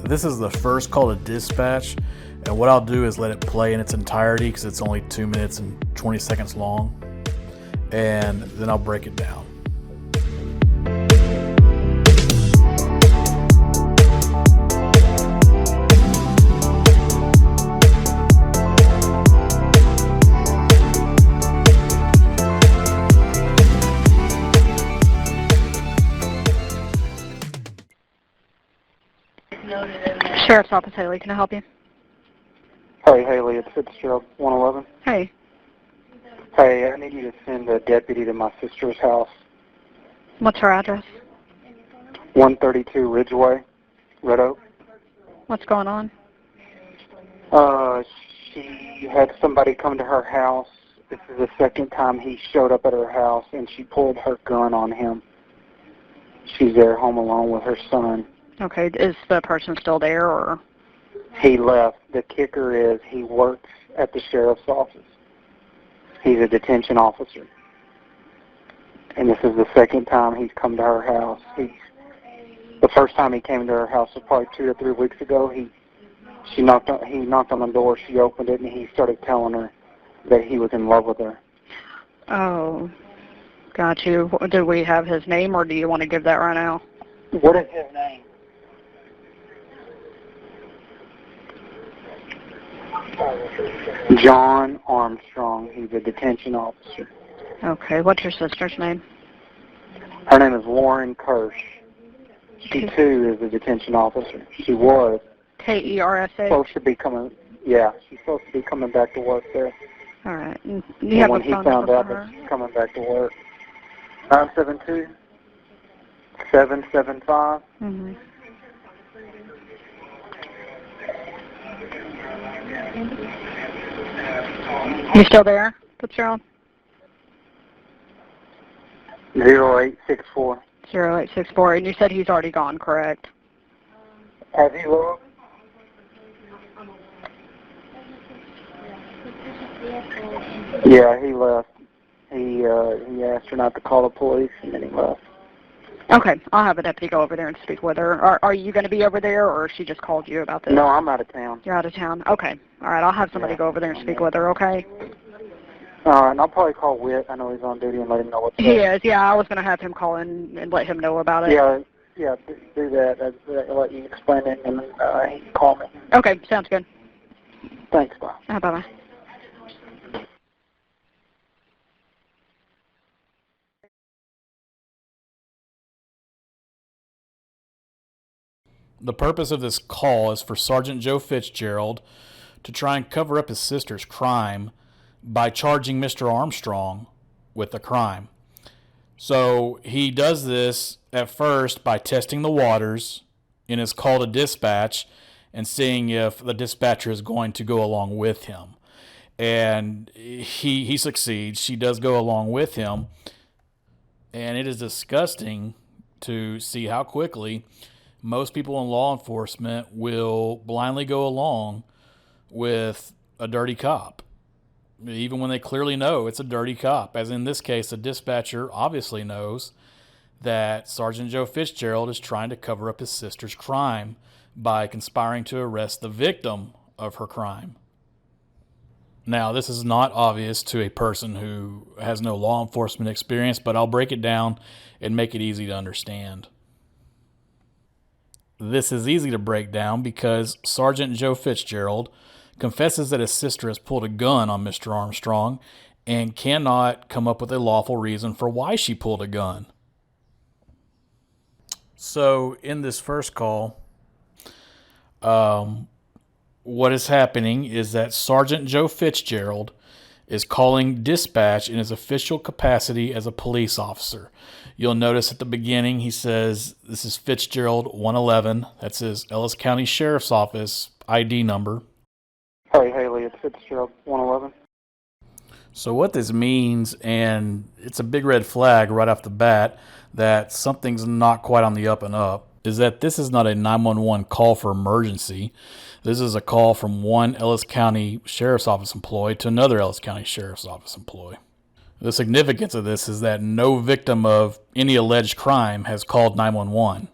This is the first call to dispatch, and what I'll do is let it play in its entirety because it's only 2 minutes and 20 seconds long, and then I'll break it down. Sheriff's Office, Haley. Can I help you? Hey, Haley, it's Fitzgerald, 111. Hey. Hey, I need you to send a deputy to my sister's house. What's her address? 132 Ridgeway, Red Oak. What's going on? She had somebody come to her house. This is the second time he showed up at her house, and she pulled her gun on him. She's there home alone with her son. Okay, is the person still there, or? He left. The kicker is he works at the sheriff's office. He's a detention officer. And this is the second time he's come to her house. The first time he came to her house was probably 2 or 3 weeks ago. He knocked on the door, she opened it, and he started telling her that he was in love with her. Oh, got you. Do we have his name, or do you want to give that right now? What is his name? John Armstrong. He's a detention officer. Okay, what's your sister's name? Her name is Lauren Kersh. She, too, is a detention officer. She was. Kersa? Supposed to be coming, yeah, she's supposed to be coming back to work there. All right. And when he found out that she's coming back to work, 972-775. Mm-hmm. You still there, Fitzgerald? 0864. 0864, and you said he's already gone, correct? Has he looked? Yeah, he left. He asked her not to call the police, and then he left. Okay, I'll have a deputy go over there and speak with her. Are you going to be over there, or she just called you about this? No, I'm out of town. You're out of town? Okay. All right, I'll have somebody go over there and speak with her, okay? And I'll probably call Whit. I know he's on duty, and let him know what's up. He is, yeah. I was going to have him call in and let him know about it. Yeah, do that. I'll let you explain it, and he can call me. Okay, sounds good. Thanks, bye. Bye-bye. The purpose of this call is for Sergeant Joe Fitzgerald to try and cover up his sister's crime by charging Mr. Armstrong with the crime. So he does this at first by testing the waters in his call to dispatch and seeing if the dispatcher is going to go along with him. And he succeeds. She does go along with him. And it is disgusting to see how quickly most people in law enforcement will blindly go along with a dirty cop, even when they clearly know it's a dirty cop. As in this case, the dispatcher obviously knows that Sergeant Joe Fitzgerald is trying to cover up his sister's crime by conspiring to arrest the victim of her crime. Now, this is not obvious to a person who has no law enforcement experience, but I'll break it down and make it easy to understand. This is easy to break down because Sergeant Joe Fitzgerald confesses that his sister has pulled a gun on Mr. Armstrong and cannot come up with a lawful reason for why she pulled a gun. So in this first call, what is happening is that Sergeant Joe Fitzgerald is calling dispatch in his official capacity as a police officer. You'll notice at the beginning he says, this is Fitzgerald 111. That's his Ellis County Sheriff's Office ID number. Hey, Haley, it's Fitzgerald 111. So what this means, and it's a big red flag right off the bat, that something's not quite on the up and up, is that this is not a 911 call for emergency. This is a call from one Ellis County Sheriff's Office employee to another Ellis County Sheriff's Office employee. The significance of this is that no victim of any alleged crime has called 911.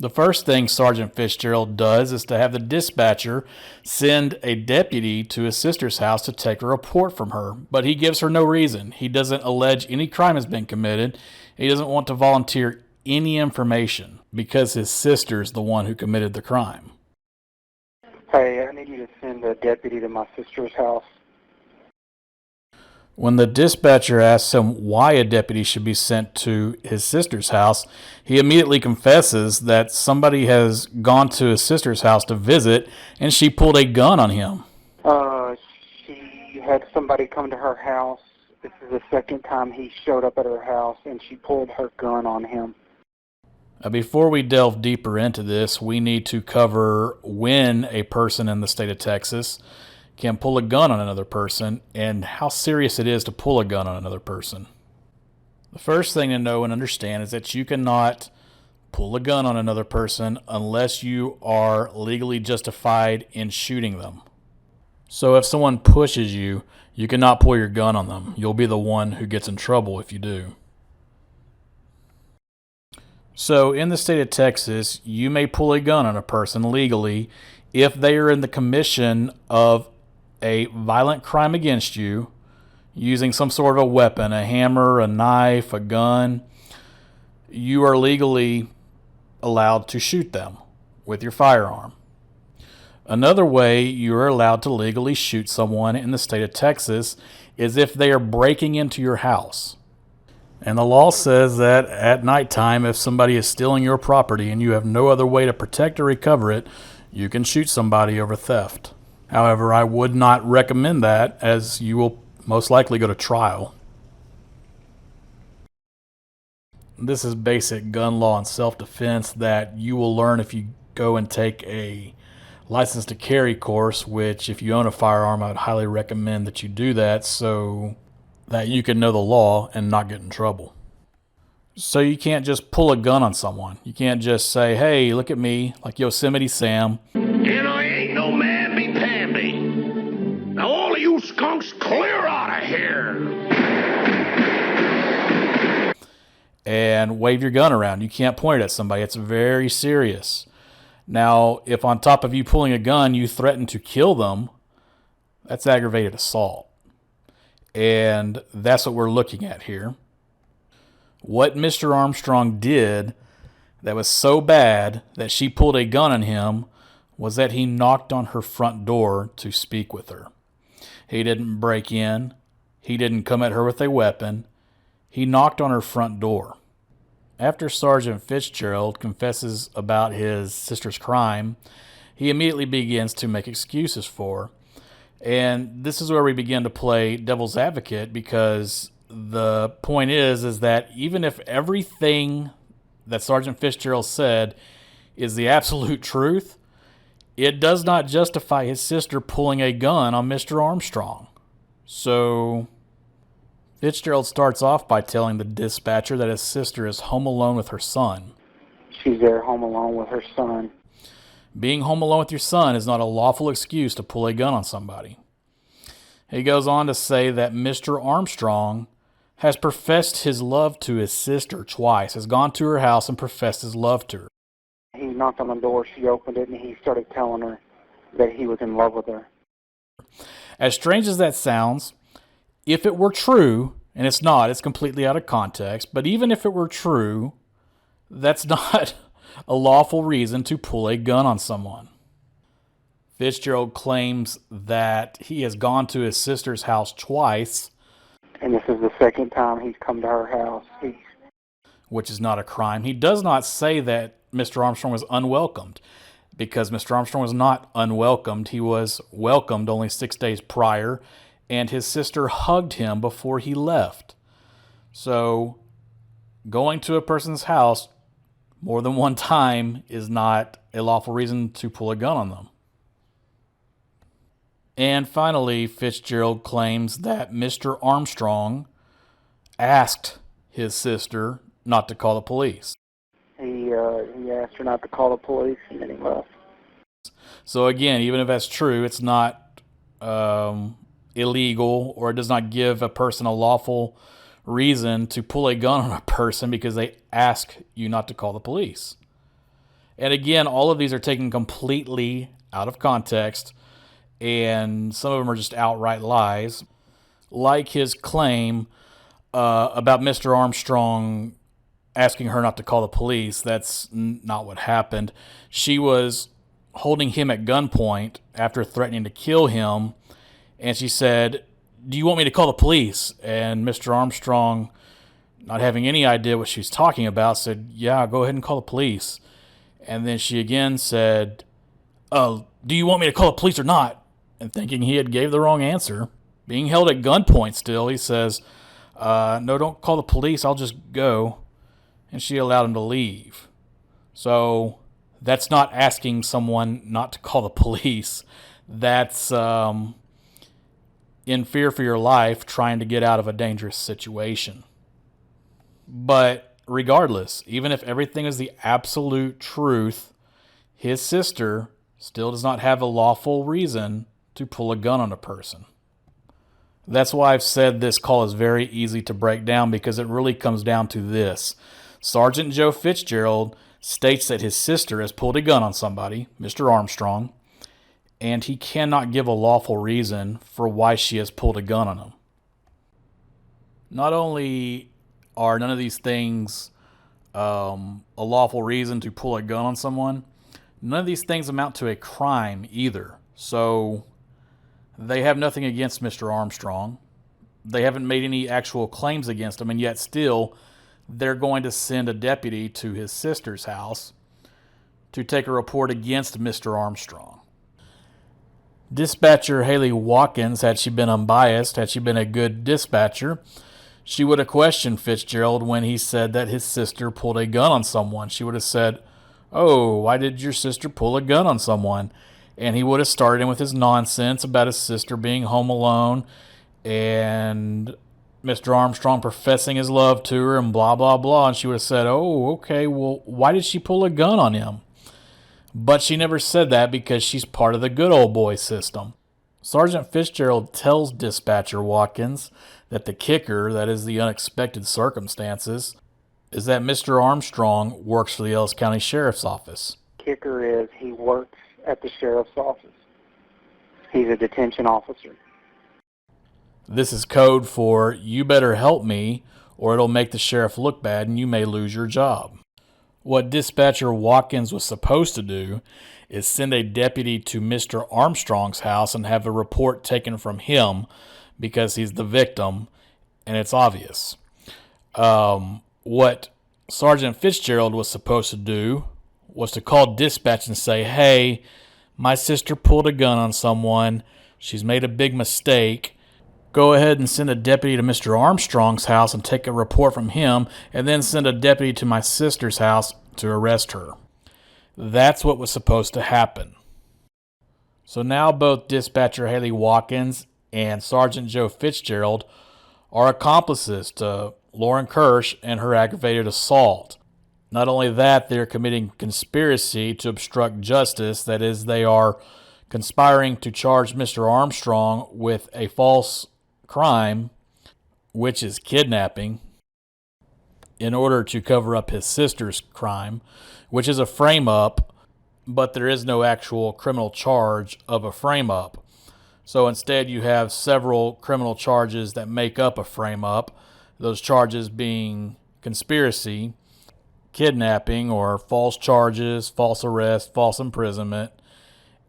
The first thing Sergeant Fitzgerald does is to have the dispatcher send a deputy to his sister's house to take a report from her, but he gives her no reason. He doesn't allege any crime has been committed. He doesn't want to volunteer any information because his sister's the one who committed the crime. Hey, I need you to send a deputy to my sister's house. When the dispatcher asks him why a deputy should be sent to his sister's house, he immediately confesses that somebody has gone to his sister's house to visit, and she pulled a gun on him. She had somebody come to her house. This is the second time he showed up at her house, and she pulled her gun on him. Before we delve deeper into this, we need to cover when a person in the state of Texas can pull a gun on another person and how serious it is to pull a gun on another person. The first thing to know and understand is that you cannot pull a gun on another person unless you are legally justified in shooting them. So if someone pushes you, you cannot pull your gun on them. You'll be the one who gets in trouble if you do. So in the state of Texas, you may pull a gun on a person legally if they are in the commission of a violent crime against you, using some sort of a weapon, a hammer, a knife, a gun. You are legally allowed to shoot them with your firearm. Another way you are allowed to legally shoot someone in the state of Texas is if they are breaking into your house. And the law says that at nighttime, if somebody is stealing your property and you have no other way to protect or recover it, you can shoot somebody over theft. However, I would not recommend that, as you will most likely go to trial. This is basic gun law and self-defense that you will learn if you go and take a license to carry course, which if you own a firearm, I would highly recommend that you do that so that you can know the law and not get in trouble. So you can't just pull a gun on someone. You can't just say, hey, look at me, like Yosemite Sam. And I ain't no mamby-pamby. Now all of you skunks clear out of here. And wave your gun around. You can't point it at somebody. It's very serious. Now, if on top of you pulling a gun, you threaten to kill them, that's aggravated assault. And that's what we're looking at here. What Mr. Armstrong did that was so bad that she pulled a gun on him was that he knocked on her front door to speak with her. He didn't break in. He didn't come at her with a weapon. He knocked on her front door. After Sergeant Fitzgerald confesses about his sister's crime, he immediately begins to make excuses for her. And this is where we begin to play devil's advocate, because the point is that even if everything that Sergeant Fitzgerald said is the absolute truth, it does not justify his sister pulling a gun on Mr. Armstrong. So Fitzgerald starts off by telling the dispatcher that his sister is home alone with her son. She's there home alone with her son. Being home alone with your son is not a lawful excuse to pull a gun on somebody. He goes on to say that Mr. Armstrong has professed his love to his sister twice, has gone to her house and professed his love to her. He knocked on the door, she opened it, and he started telling her that he was in love with her. As strange as that sounds, if it were true, and it's not, it's completely out of context, but even if it were true, that's not a lawful reason to pull a gun on someone. Fitzgerald claims that he has gone to his sister's house twice, And this is the second time he's come to her house. Which is not a crime. He does not say that Mr. Armstrong was unwelcomed, because Mr. Armstrong was not unwelcomed. He was welcomed only 6 days prior, and his sister hugged him before he left. So going to a person's house more than one time is not a lawful reason to pull a gun on them. And finally, Fitzgerald claims that Mr. Armstrong asked his sister not to call the police. He asked her not to call the police, and then he left. So again, even if that's true, it's not illegal, or it does not give a person a lawful reason to pull a gun on a person because they ask you not to call the police. And again, all of these are taken completely out of context, and some of them are just outright lies. Like his claim about Mr. Armstrong asking her not to call the police. That's not what happened. She was holding him at gunpoint after threatening to kill him, and she said, "Do you want me to call the police?" And Mr. Armstrong, not having any idea what she was talking about, said, "Yeah, go ahead and call the police." And then she again said, "Do you want me to call the police or not?" And thinking he had gave the wrong answer, being held at gunpoint still, he says, "No, don't call the police, I'll just go." And she allowed him to leave. So that's not asking someone not to call the police. That's in fear for your life, trying to get out of a dangerous situation. But regardless, even if everything is the absolute truth, his sister still does not have a lawful reason to pull a gun on a person. That's why I've said this call is very easy to break down, because it really comes down to this. Sergeant Joe Fitzgerald states that his sister has pulled a gun on somebody, Mr. Armstrong, and he cannot give a lawful reason for why she has pulled a gun on him. Not only are none of these things a lawful reason to pull a gun on someone, none of these things amount to a crime either. So they have nothing against Mr. Armstrong. They haven't made any actual claims against him, and yet still they're going to send a deputy to his sister's house to take a report against Mr. Armstrong. Dispatcher Haley Watkins, had she been unbiased, had she been a good dispatcher, she would have questioned Fitzgerald when he said that his sister pulled a gun on someone. She would have said, "Oh, why did your sister pull a gun on someone?" And he would have started in with his nonsense about his sister being home alone and Mr. Armstrong professing his love to her and blah, blah, blah. And she would have said, "Oh, okay, well, why did she pull a gun on him?" But she never said that because she's part of the good old boy system. Sergeant Fitzgerald tells Dispatcher Watkins that the kicker, that is the unexpected circumstances, is that Mr. Armstrong works for the Ellis County Sheriff's Office. Kicker is he works at the sheriff's office. He's a detention officer. This is code for "you better help me or it'll make the sheriff look bad and you may lose your job." What Dispatcher Watkins was supposed to do is send a deputy to Mr. Armstrong's house and have a report taken from him because he's the victim, and it's obvious. What Sergeant Fitzgerald was supposed to do was to call dispatch and say, "Hey, my sister pulled a gun on someone. She's made a big mistake. Go ahead and send a deputy to Mr. Armstrong's house and take a report from him, and then send a deputy to my sister's house to arrest her." That's what was supposed to happen. So now both Dispatcher Haley Watkins and Sergeant Joe Fitzgerald are accomplices to Lauren Kersh and her aggravated assault. Not only that, they are committing conspiracy to obstruct justice. That is, they are conspiring to charge Mr. Armstrong with a false crime, which is kidnapping, in order to cover up his sister's crime, which is a frame-up, but there is no actual criminal charge of a frame-up. So instead you have several criminal charges that make up a frame-up, those charges being conspiracy, kidnapping or false charges, false arrest, false imprisonment,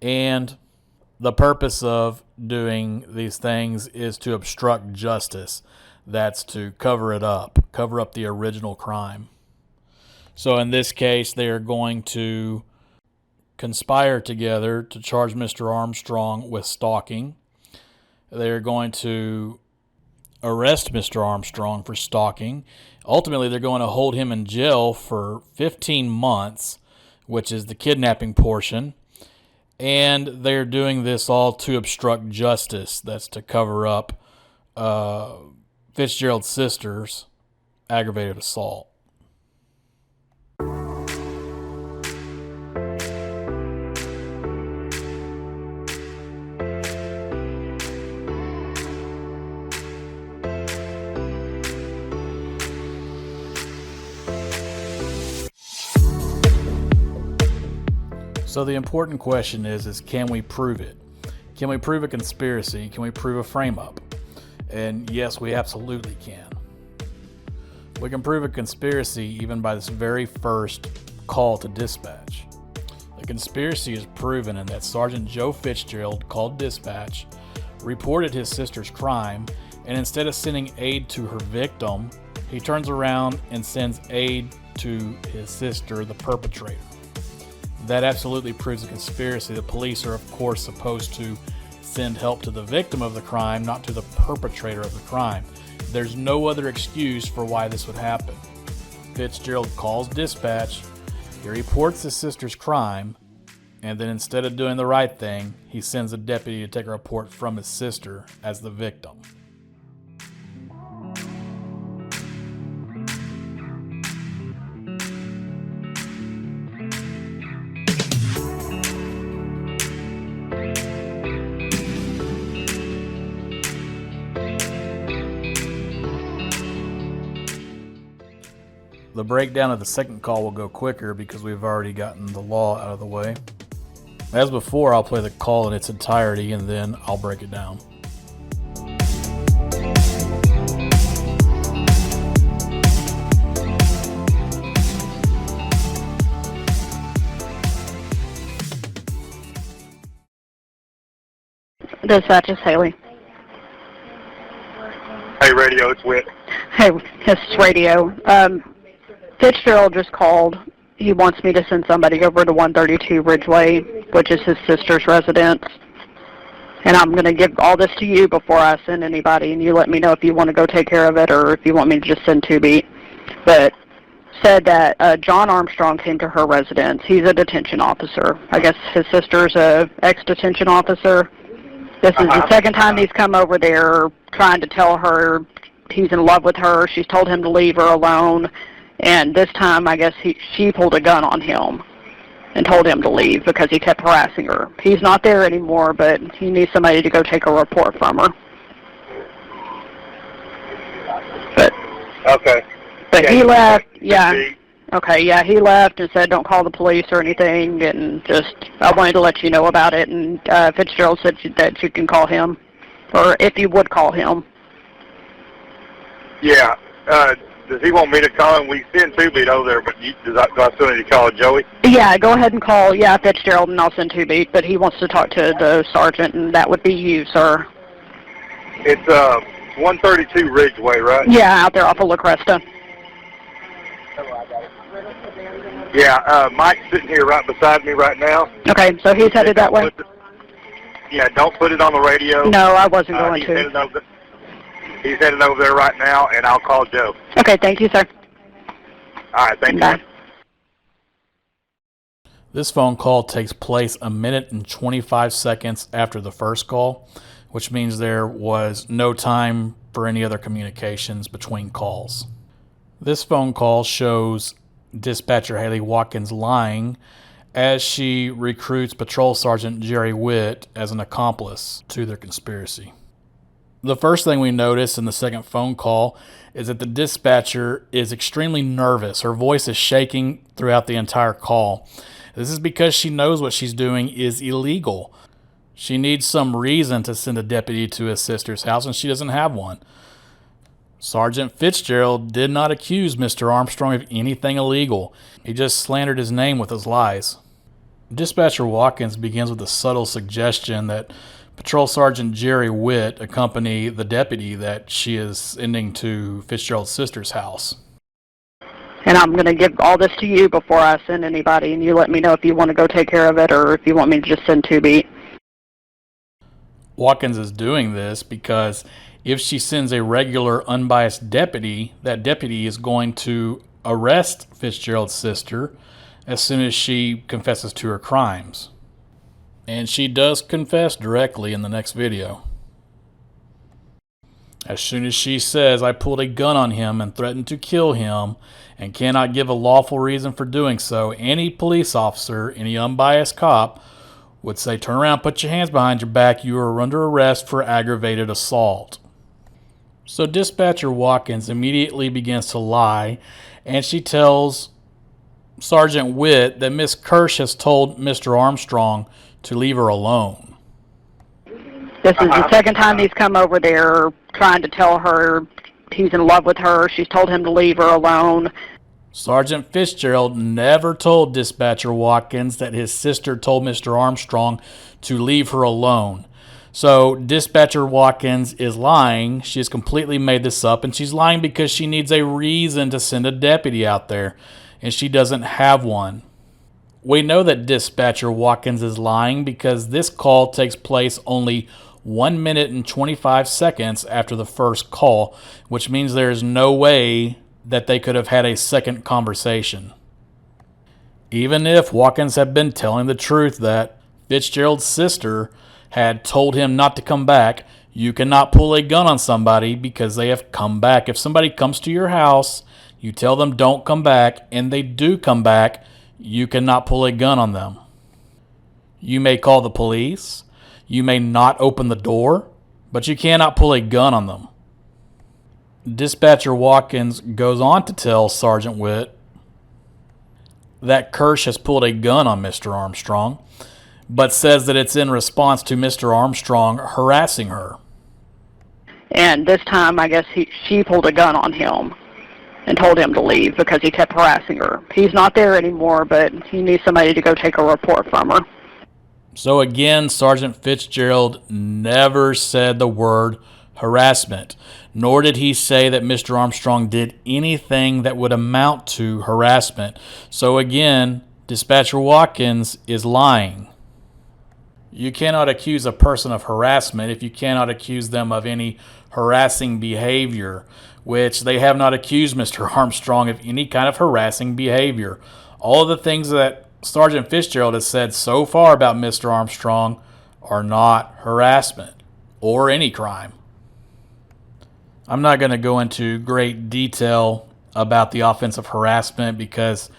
and the purpose of doing these things is to obstruct justice. That's to cover it up, cover up the original crime. So in this case, they are going to conspire together to charge Mr. Armstrong with stalking. They are going to arrest Mr. Armstrong for stalking. Ultimately, they're going to hold him in jail for 15 months, which is the kidnapping portion. And they're doing this all to obstruct justice. That's to cover up Fitzgerald's sister's aggravated assault. So the important question is can we prove it? Can we prove a conspiracy? Can we prove a frame-up? And yes, we absolutely can. We can prove a conspiracy even by this very first call to dispatch. The conspiracy is proven in that Sergeant Joe Fitzgerald called dispatch, reported his sister's crime, and instead of sending aid to her victim, he turns around and sends aid to his sister, the perpetrator. That absolutely proves a conspiracy. The police are, of course, supposed to send help to the victim of the crime, not to the perpetrator of the crime. There's no other excuse for why this would happen. Fitzgerald calls dispatch, he reports his sister's crime, and then instead of doing the right thing, he sends a deputy to take a report from his sister as the victim. The breakdown of the second call will go quicker because we've already gotten the law out of the way. As before, I'll play the call in its entirety and then I'll break it down. Dispatch is Haley. Hey, radio, it's Whit. Hey, it's radio. Fitzgerald just called. He wants me to send somebody over to 132 Ridgeway, which is his sister's residence. And I'm going to give all this to you before I send anybody, and you let me know if you want to go take care of it or if you want me to just send 2B. But said that John Armstrong came to her residence. He's a detention officer. I guess his sister's a ex-detention officer. This is the second time he's come over there trying to tell her he's in love with her. She's told him to leave her alone. And this time, I guess she pulled a gun on him and told him to leave because he kept harassing her. He's not there anymore, but he needs somebody to go take a report from her. But yeah, he left. Yeah. Okay. Yeah, he left and said don't call the police or anything, and just I wanted to let you know about it. And Fitzgerald said that you can call him, or if you would call him. Yeah. Does he want me to call him? We send 2B over there, but do I still need to call Joey? Yeah, go ahead and call, Fitzgerald, and I'll send 2B, but he wants to talk to the sergeant, and that would be you, sir. It's 132 Ridgeway, right? Yeah, out there off of La Cresta. Yeah, Mike's sitting here right beside me right now. Okay, so he's headed that way? Don't put it on the radio. No, I wasn't going to. He's headed over there right now, and I'll call Joe. Okay, thank you, sir. All right, thank Bye. you. This phone call takes place 1 minute and 25 seconds after the first call, which means there was no time for any other communications between calls. This phone call shows dispatcher Haley Watkins lying as she recruits Patrol Sergeant Jerry Witt as an accomplice to their conspiracy. The first thing we notice in the second phone call is that the dispatcher is extremely nervous. Her voice is shaking throughout the entire call. This is because she knows what she's doing is illegal. She needs some reason to send a deputy to his sister's house, and she doesn't have one. Sergeant Fitzgerald did not accuse Mr. Armstrong of anything illegal. He just slandered his name with his lies. Dispatcher Watkins begins with a subtle suggestion that Patrol Sergeant Jerry Witt accompany the deputy that she is sending to Fitzgerald's sister's house. And I'm going to give all this to you before I send anybody, and you let me know if you want to go take care of it or if you want me to just send 2B. Watkins is doing this because if she sends a regular unbiased deputy, that deputy is going to arrest Fitzgerald's sister as soon as she confesses to her crimes. And she does confess directly in the next video. As soon as she says, I pulled a gun on him and threatened to kill him and cannot give a lawful reason for doing so, any police officer, any unbiased cop, would say, turn around, put your hands behind your back, you are under arrest for aggravated assault. So dispatcher Watkins immediately begins to lie, and she tells Sergeant Witt that Miss Kersh has told Mr. Armstrong to leave her alone. This is the second time he's come over there trying to tell her he's in love with her. She's told him to leave her alone. Sergeant Fitzgerald never told Dispatcher Watkins that his sister told Mr. Armstrong to leave her alone. So Dispatcher Watkins is lying. She has completely made this up, and she's lying because she needs a reason to send a deputy out there, and she doesn't have one. We know that Dispatcher Watkins is lying because this call takes place only 1 minute and 25 seconds after the first call, which means there is no way that they could have had a second conversation. Even if Watkins had been telling the truth that Fitzgerald's sister had told him not to come back, you cannot pull a gun on somebody because they have come back. If somebody comes to your house, you tell them don't come back, and they do come back, you cannot pull a gun on them. You may call the police, you may not open the door, but you cannot pull a gun on them. Dispatcher Watkins goes on to tell Sergeant Witt that Kersh has pulled a gun on Mr. Armstrong, but says that it's in response to Mr. Armstrong harassing her. And this time, I guess she pulled a gun on him and told him to leave because he kept harassing her. He's not there anymore, but he needs somebody to go take a report from her. So again, Sergeant Fitzgerald never said the word harassment, nor did he say that Mr. Armstrong did anything that would amount to harassment. So again, Dispatcher Watkins is lying. You cannot accuse a person of harassment if you cannot accuse them of any harassing behavior, which they have not accused Mr. Armstrong of any kind of harassing behavior. All of the things that Sergeant Fitzgerald has said so far about Mr. Armstrong are not harassment or any crime. I'm not going to go into great detail about the offense of harassment because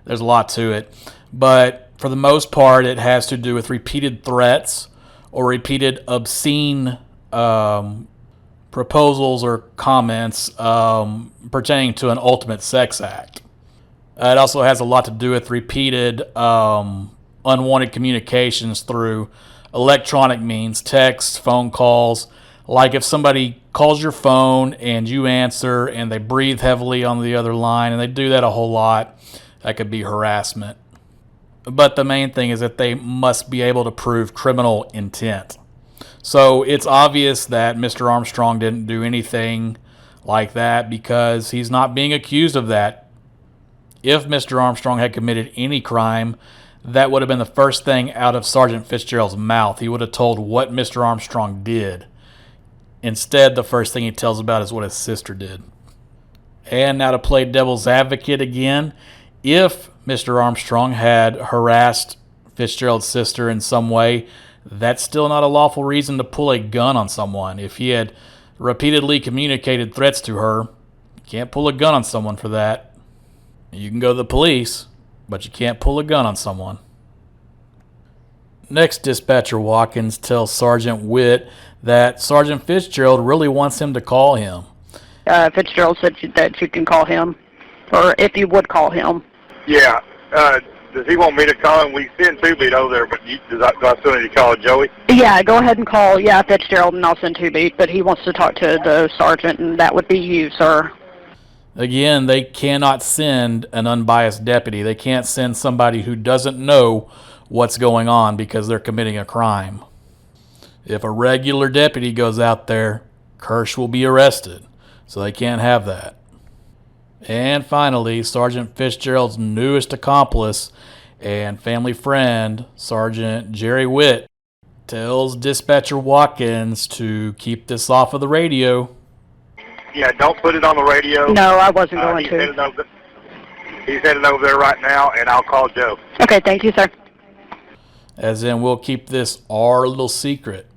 there's a lot to it, but for the most part, it has to do with repeated threats or repeated obscene proposals or comments pertaining to an ultimate sex act. It also has a lot to do with repeated unwanted communications through electronic means, text, phone calls. Like if somebody calls your phone and you answer and they breathe heavily on the other line, and they do that a whole lot, that could be harassment. But the main thing is that they must be able to prove criminal intent. So it's obvious that Mr. Armstrong didn't do anything like that because he's not being accused of that. If Mr. Armstrong had committed any crime, that would have been the first thing out of Sergeant Fitzgerald's mouth. He would have told what Mr. Armstrong did. Instead, the first thing he tells about is what his sister did. And now to play devil's advocate again, if Mr. Armstrong had harassed Fitzgerald's sister in some way, that's still not a lawful reason to pull a gun on someone. If he had repeatedly communicated threats to her, you can't pull a gun on someone for that. You can go to the police, but you can't pull a gun on someone. Next, Dispatcher Watkins tells Sergeant Witt that Sergeant Fitzgerald really wants him to call him. Fitzgerald said that you can call him, or if you would call him. Yeah. Does he want me to call him? We send two beat over there, but do I still need to call Joey? Yeah, go ahead and call, Fitzgerald, and I'll send two beat, but he wants to talk to the sergeant, and that would be you, sir. Again, they cannot send an unbiased deputy. They can't send somebody who doesn't know what's going on because they're committing a crime. If a regular deputy goes out there, Kersh will be arrested, so they can't have that. And finally, Sergeant Fitzgerald's newest accomplice and family friend, Sergeant Jerry Witt, tells Dispatcher Watkins to keep this off of the radio. Yeah, don't put it on the radio. No, I wasn't going to. He's heading over there right now, and I'll call Joe. Okay, thank you, sir. As in, we'll keep this our little secret.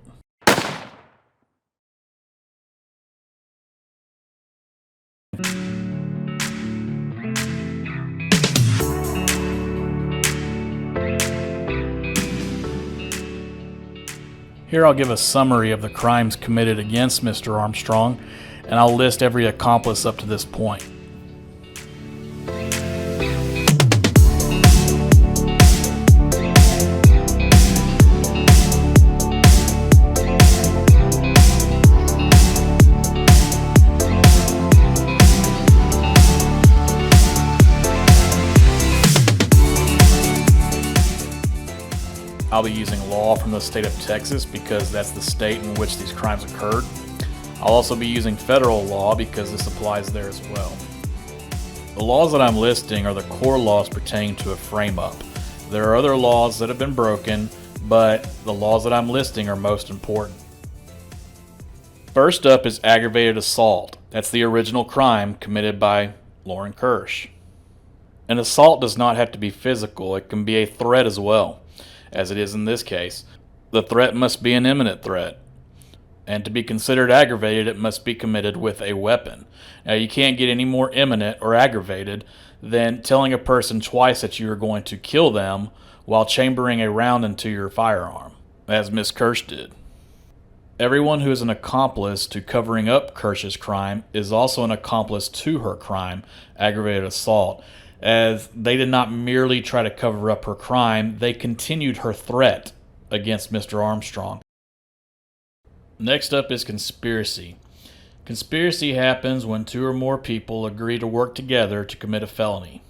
Here I'll give a summary of the crimes committed against Mr. Armstrong, and I'll list every accomplice up to this point. I'll be using law from the state of Texas because that's the state in which these crimes occurred. I'll also be using federal law because this applies there as well. The laws that I'm listing are the core laws pertaining to a frame-up. There are other laws that have been broken, but the laws that I'm listing are most important. First up is aggravated assault. That's the original crime committed by Lauren Kersh. An assault does not have to be physical. It can be a threat as well, as it is in this case. The threat must be an imminent threat. And to be considered aggravated, it must be committed with a weapon. Now, you can't get any more imminent or aggravated than telling a person twice that you are going to kill them while chambering a round into your firearm, as Miss Kersh did. Everyone who is an accomplice to covering up Kersh's crime is also an accomplice to her crime, aggravated assault, as they did not merely try to cover up her crime, they continued her threat against Mr. Armstrong. Next up is conspiracy. Conspiracy happens when two or more people agree to work together to commit a felony.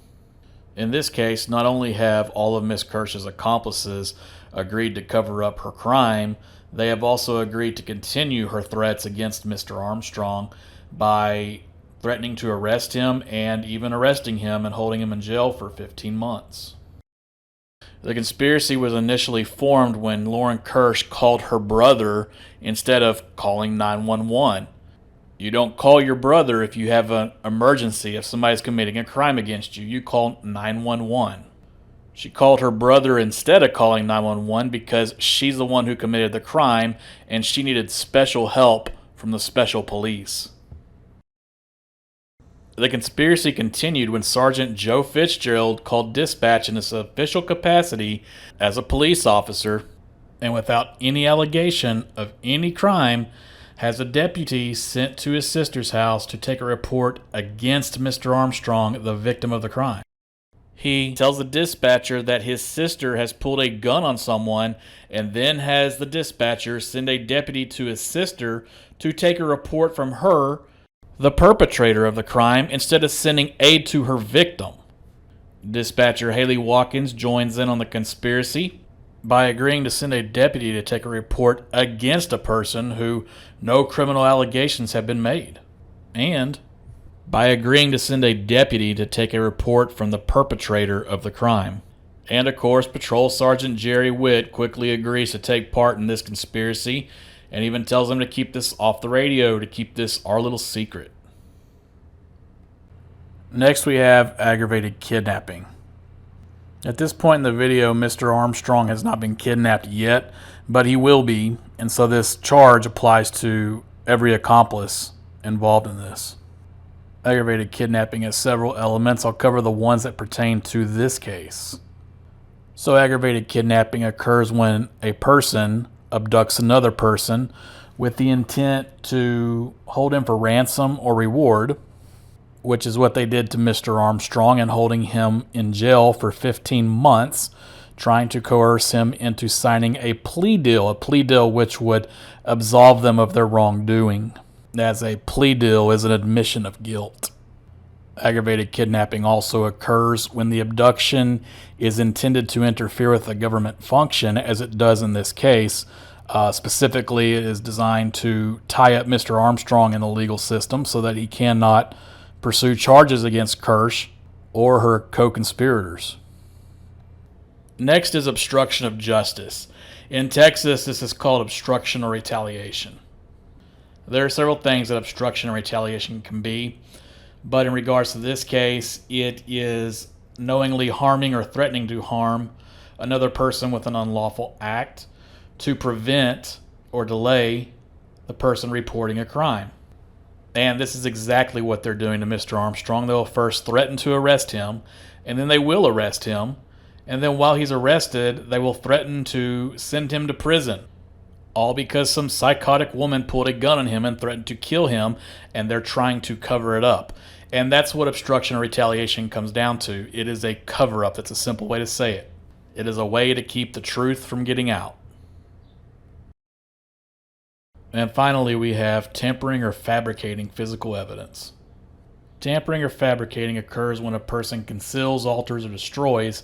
In this case, not only have all of Miss Kersh's accomplices agreed to cover up her crime, they have also agreed to continue her threats against Mr. Armstrong by threatening to arrest him and even arresting him and holding him in jail for 15 months. The conspiracy was initially formed when Lauren Kersh called her brother instead of calling 911. You don't call your brother if you have an emergency, if somebody's committing a crime against you. You call 911. She called her brother instead of calling 911 because she's the one who committed the crime and she needed special help from the special police. The conspiracy continued when Sergeant Joe Fitzgerald called dispatch in his official capacity as a police officer, and without any allegation of any crime, has a deputy sent to his sister's house to take a report against Mr. Armstrong, the victim of the crime. He tells the dispatcher that his sister has pulled a gun on someone and then has the dispatcher send a deputy to his sister to take a report from her, the perpetrator of the crime, instead of sending aid to her victim. Dispatcher Haley Watkins joins in on the conspiracy by agreeing to send a deputy to take a report against a person who no criminal allegations have been made, and by agreeing to send a deputy to take a report from the perpetrator of the crime. And of course, Patrol Sergeant Jerry Witt quickly agrees to take part in this conspiracy and even tells them to keep this off the radio, to keep this our little secret. Next we have aggravated kidnapping. At this point in the video, Mr. Armstrong has not been kidnapped yet, but he will be, and so this charge applies to every accomplice involved in this. Aggravated kidnapping has several elements. I'll cover the ones that pertain to this case. So aggravated kidnapping occurs when a person abducts another person with the intent to hold him for ransom or reward, which is what they did to Mr. Armstrong in holding him in jail for 15 months, trying to coerce him into signing a plea deal which would absolve them of their wrongdoing, as a plea deal is an admission of guilt. Aggravated kidnapping also occurs when the abduction is intended to interfere with a government function, as it does in this case. Specifically, it is designed to tie up Mr. Armstrong in the legal system so that he cannot pursue charges against Kersh or her co-conspirators. Next is obstruction of justice. In Texas, this is called obstruction or retaliation. There are several things that obstruction or retaliation can be, but in regards to this case, it is knowingly harming or threatening to harm another person with an unlawful act to prevent or delay the person reporting a crime. And this is exactly what they're doing to Mr. Armstrong. They'll first threaten to arrest him, and then they will arrest him, and then while he's arrested, they will threaten to send him to prison. All because some psychotic woman pulled a gun on him and threatened to kill him, and they're trying to cover it up. And that's what obstruction or retaliation comes down to. It is a cover-up. That's a simple way to say it. It is a way to keep the truth from getting out. And finally, we have tampering or fabricating physical evidence. Tampering or fabricating occurs when a person conceals, alters, or destroys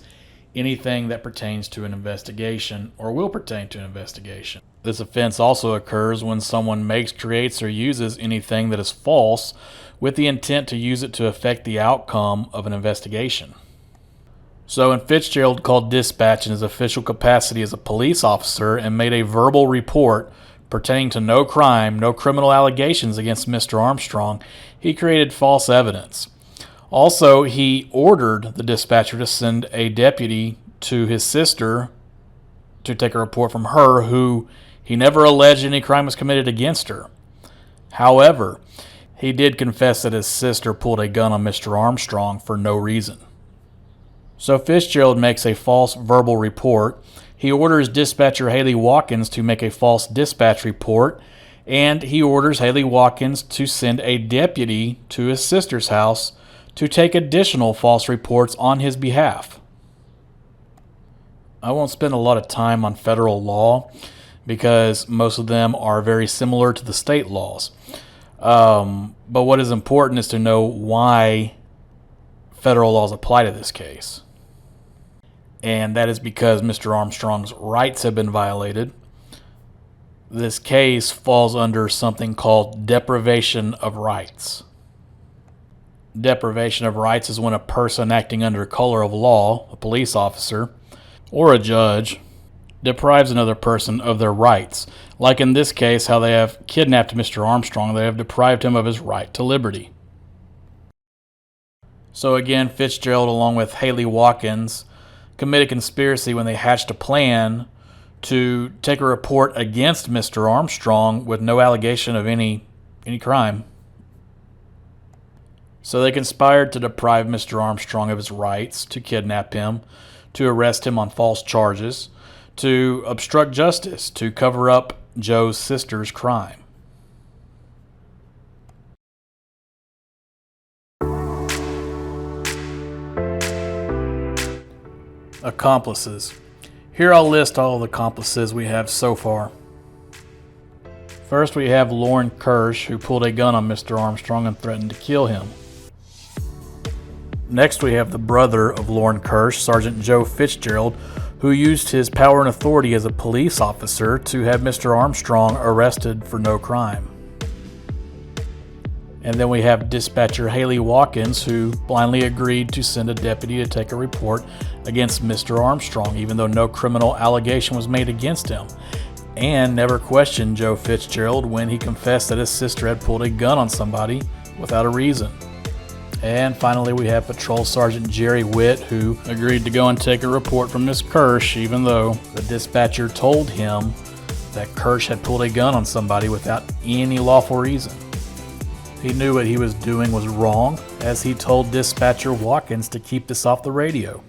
anything that pertains to an investigation or will pertain to an investigation. This offense also occurs when someone makes, creates, or uses anything that is false with the intent to use it to affect the outcome of an investigation. So when Fitzgerald called dispatch in his official capacity as a police officer and made a verbal report pertaining to no crime, no criminal allegations against Mr. Armstrong, he created false evidence. Also, he ordered the dispatcher to send a deputy to his sister to take a report from her, who he never alleged any crime was committed against her. However, he did confess that his sister pulled a gun on Mr. Armstrong for no reason. So Fitzgerald makes a false verbal report. He orders dispatcher Haley Watkins to make a false dispatch report, and he orders Haley Watkins to send a deputy to his sister's house to take additional false reports on his behalf. I won't spend a lot of time on federal law because most of them are very similar to the state laws. But what is important is to know why federal laws apply to this case. And that is because Mr. Armstrong's rights have been violated. This case falls under something called deprivation of rights. Deprivation of rights is when a person acting under color of law, a police officer, or a judge, deprives another person of their rights. Like in this case, how they have kidnapped Mr. Armstrong, they have deprived him of his right to liberty. So again, Fitzgerald, along with Haley Watkins, committed conspiracy when they hatched a plan to take a report against Mr. Armstrong with no allegation of any crime. So they conspired to deprive Mr. Armstrong of his rights, to kidnap him, to arrest him on false charges, to obstruct justice, to cover up Joe's sister's crime. Accomplices. Here I'll list all the accomplices we have so far. First we have Lauren Kersh, who pulled a gun on Mr. Armstrong and threatened to kill him. Next we have the brother of Lauren Kersh, Sergeant Joe Fitzgerald, who used his power and authority as a police officer to have Mr. Armstrong arrested for no crime. And then we have dispatcher Haley Watkins, who blindly agreed to send a deputy to take a report against Mr. Armstrong, even though no criminal allegation was made against him, and never questioned Joe Fitzgerald when he confessed that his sister had pulled a gun on somebody without a reason. And finally, we have Patrol Sergeant Jerry Witt, who agreed to go and take a report from Miss Kersh, even though the dispatcher told him that Kersh had pulled a gun on somebody without any lawful reason. He knew what he was doing was wrong, as he told dispatcher Watkins to keep this off the radio.